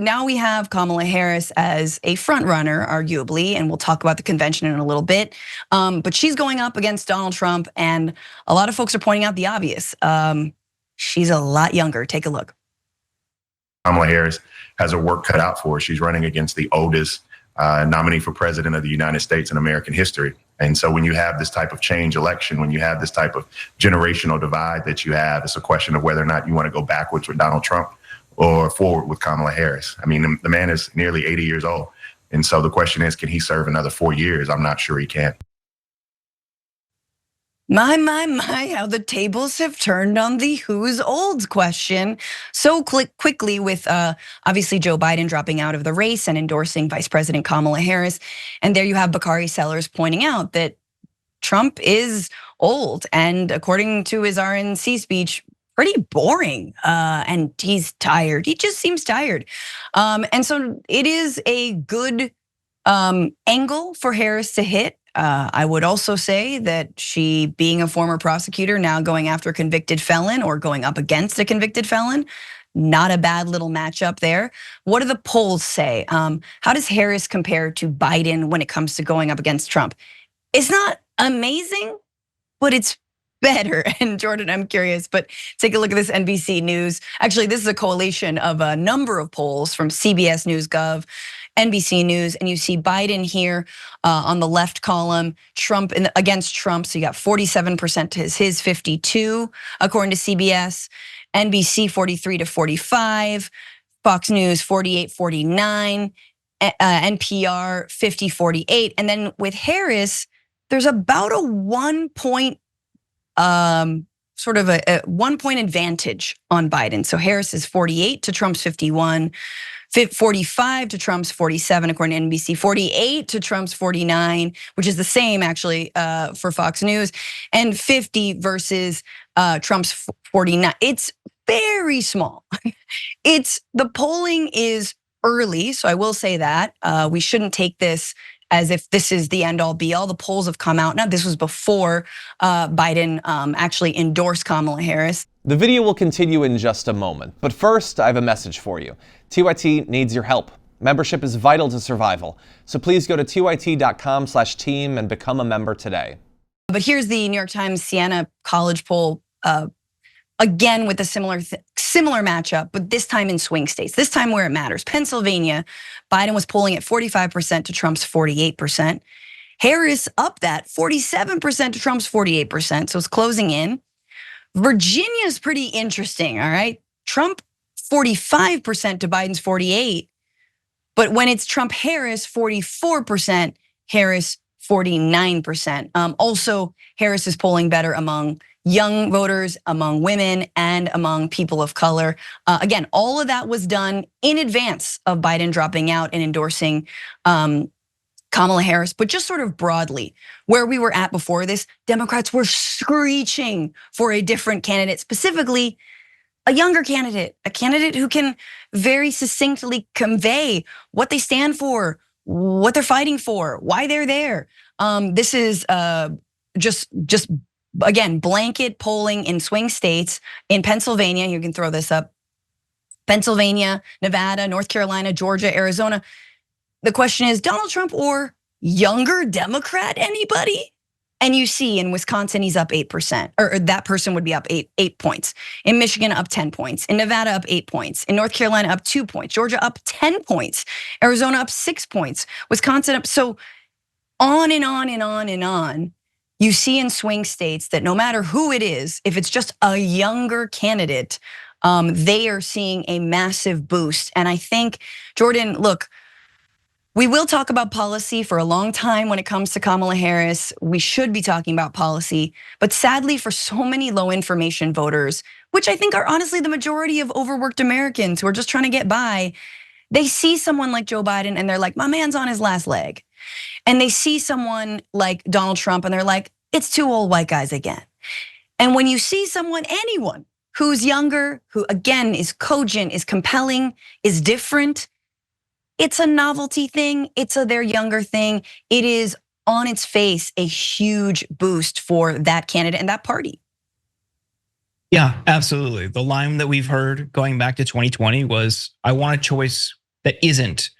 now we have Kamala Harris as a front runner, arguably, and we'll talk about the convention in a little bit. But she's going up against Donald Trump, and a lot of folks are pointing out the obvious. She's a lot younger. Take a look. Kamala Harris has her work cut out for her. She's running against the oldest nominee for president of the United States in American history. And so when you have this type of change election, when you have this type of generational divide that you have, it's a question of whether or not you want to go backwards with Donald Trump or forward with Kamala Harris. I mean, the man is nearly 80 years old. And so the question is, can he serve another 4 years? I'm not sure he can. My, how the tables have turned on the who's old question so quickly with obviously Joe Biden dropping out of the race and endorsing Vice President Kamala Harris. And there you have Bakari Sellers pointing out that Trump is old and according to his RNC speech, pretty boring and he's tired. He just seems tired. And so it is a good angle for Harris to hit. I would also say that she, being a former prosecutor, now going after a convicted felon or going up against a convicted felon, not a bad little matchup there. What do the polls say? How does Harris compare to Biden when it comes to going up against Trump? It's not amazing, but it's better. And Jordan, I'm curious, but take a look at this NBC News. Actually, this is a coalition of a number of polls from CBS News Gov, NBC News, and you see Biden here on the left column, Trump against Trump. So you got 47% to his 52, according to CBS, NBC 43 to 45, Fox News 48-49, NPR 50-48, and then with Harris, there's about a 1 point, sort of a 1 point advantage on Biden. So Harris is 48 to Trump's 51. 45 to Trump's 47, according to NBC, 48 to Trump's 49, which is the same actually for Fox News, and 50 versus Trump's 49. It's very small. The polling is early, so I will say that. We shouldn't take this as if this is the end all be all. The polls have come out. Now, this was before Biden actually endorsed Kamala Harris. The video will continue in just a moment, but first I have a message for you. TYT needs your help. Membership is vital to survival, so please go to tyt.com/team and become a member today. But here's the New York Times Siena College poll, again with a similar matchup, but this time in swing states, this time where it matters. Pennsylvania, Biden was polling at 45% to Trump's 48%. Harris up that 47% to Trump's 48%, so it's closing in. Virginia's pretty interesting, all right? Trump 45% to Biden's 48%, but when it's Trump-Harris, 44%, Harris 49%. Also, Harris is polling better among young voters, among women, and among people of color. Again, all of that was done in advance of Biden dropping out and endorsing Kamala Harris, but just sort of broadly, where we were at before this, Democrats were screeching for a different candidate, specifically a younger candidate, a candidate who can very succinctly convey what they stand for, what they're fighting for, why they're there. This is just again, blanket polling in swing states. In Pennsylvania, you can throw this up, Pennsylvania, Nevada, North Carolina, Georgia, Arizona. The question is Donald Trump or younger Democrat, anybody? And you see in Wisconsin, he's up 8%, or that person would be up eight points. In Michigan, up 10 points. In Nevada, up 8 points. In North Carolina, up 2 points. Georgia, up 10 points. Arizona, up 6 points. Wisconsin, up, so on and on and on and on. You see in swing states that no matter who it is, if it's just a younger candidate, they are seeing a massive boost. And I think, Jordan, look, we will talk about policy for a long time when it comes to Kamala Harris. We should be talking about policy, but sadly for so many low information voters, which I think are honestly the majority of overworked Americans who are just trying to get by, they see someone like Joe Biden and they're like, my man's on his last leg. And they see someone like Donald Trump and they're like, it's two old white guys again. And when you see someone, anyone who's younger, who again is cogent, is compelling, is different, it's a novelty thing, it's their younger thing. It is on its face a huge boost for that candidate and that party. Yeah, absolutely. The line that we've heard going back to 2020 was, I want a choice that isn't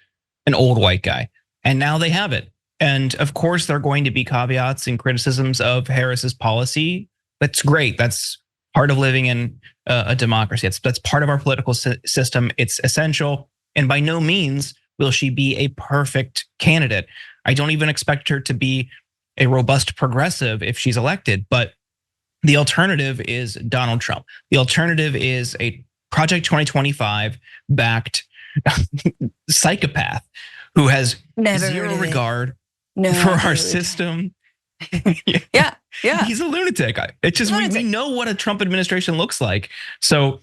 an old white guy. And now they have it. And of course, there are going to be caveats and criticisms of Harris's policy. That's great. That's part of living in a democracy. That's part of our political system. It's essential. And by no means will she be a perfect candidate. I don't even expect her to be a robust progressive if she's elected. But the alternative is Donald Trump. The alternative is a Project 2025 backed psychopath who has zero regard for our system. Yeah. He's a lunatic. It's just, we know what a Trump administration looks like. So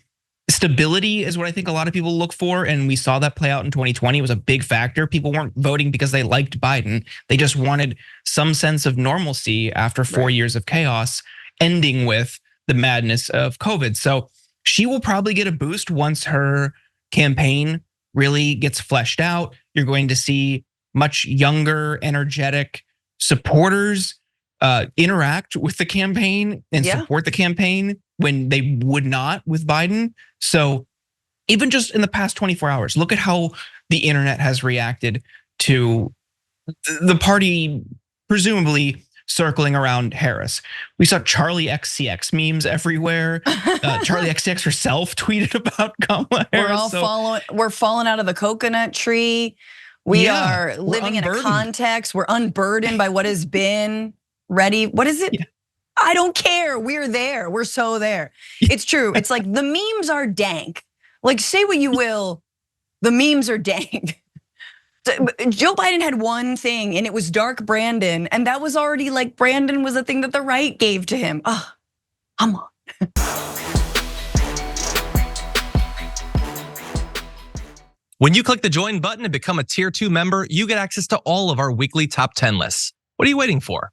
stability is what I think a lot of people look for. And we saw that play out in 2020. It was a big factor. People weren't voting because they liked Biden. They just wanted some sense of normalcy after 4 years of chaos, ending with the madness of COVID. So she will probably get a boost once her campaign really gets fleshed out. You're going to see much younger, energetic supporters interact with the campaign and support the campaign when they would not with Biden. So even just in the past 24 hours, look at how the internet has reacted to the party presumably circling around Harris. We saw Charlie XCX memes everywhere. Charlie XCX herself tweeted about Kamala Harris. We're falling out of the coconut tree. We are living in a context. We're unburdened by what has been. Ready? What is it? Yeah. I don't care. We're there. We're so there. It's true. It's like the memes are dank. Like, say what you will, the memes are dank. Joe Biden had one thing and it was Dark Brandon. And that was already like Brandon was a thing that the right gave to him. Oh, come on. When you click the join button and become a tier 2 member, you get access to all of our weekly top 10 lists. What are you waiting for?